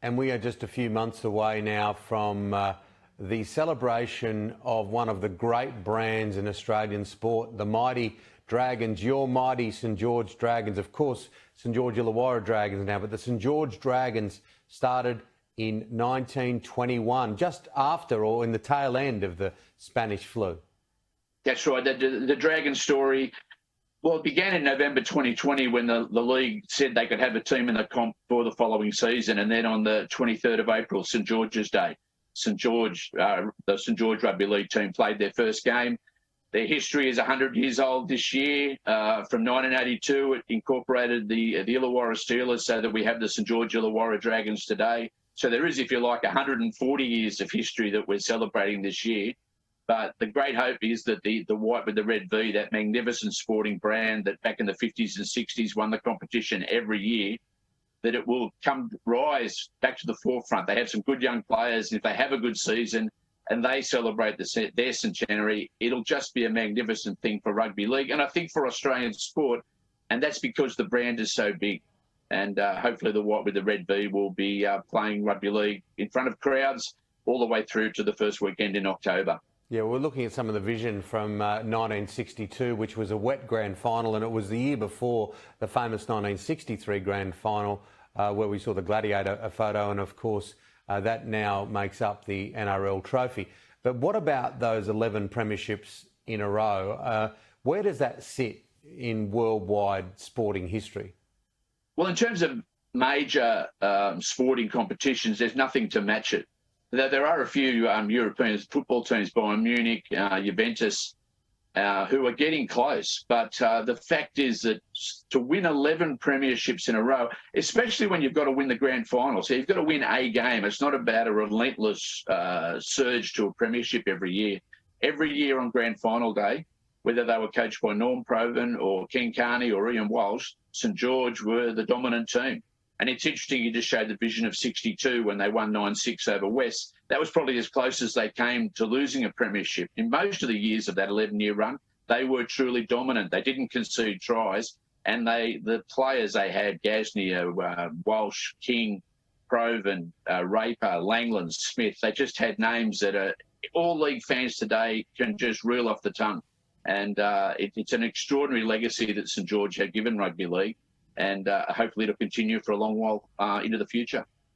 And we are just a few months away now from the celebration of one of the great brands in Australian sport, the mighty Dragons, your mighty St George Dragons. Of course, St George Illawarra Dragons now, but the St George Dragons started in 1921, just after or in the tail end of the Spanish flu. That's right. The Dragon story, well, it began in November 2020 when the league said they could have a team in the comp for the following season. And then on the 23rd of April, St George's Day, the St George Rugby League team played their first game. Their history is 100 years old this year. From 1982, it incorporated the Illawarra Steelers so that we have the St George Illawarra Dragons today. So there is, if you like, 140 years of history that we're celebrating this year. But the great hope is that the white with the red V, that magnificent sporting brand that back in the 50s and 60s won the competition every year, that it will rise back to the forefront. They have some good young players. If they have a good season and they celebrate their centenary, it'll just be a magnificent thing for rugby league. And I think for Australian sport, and that's because the brand is so big. And hopefully the white with the red V will be playing rugby league in front of crowds all the way through to the first weekend in October. Yeah, we're looking at some of the vision from 1962, which was a wet grand final, and it was the year before the famous 1963 grand final where we saw the Gladiator photo, and of course that now makes up the NRL trophy. But what about those 11 premierships in a row? Where does that sit in worldwide sporting history? Well, in terms of major sporting competitions, there's nothing to match it. There are a few European football teams, Bayern Munich, Juventus, who are getting close. But the fact is that to win 11 premierships in a row, especially when you've got to win the grand final, so you've got to win a game. It's not about a relentless surge to a premiership every year. Every year on grand final day, whether they were coached by Norm Provan or Ken Carney or Ian Walsh, St George were the dominant team. And it's interesting, you just showed the vision of 62 when they won 9-6 over West. That was probably as close as they came to losing a premiership. In most of the years of that 11-year run, they were truly dominant. They didn't concede tries. And the players they had, Gasnier, Walsh, King, Provan, Raper, Langland, Smith, they just had names that all league fans today can just reel off the tongue. And it's an extraordinary legacy that St George have given rugby league. And hopefully it'll continue for a long while into the future.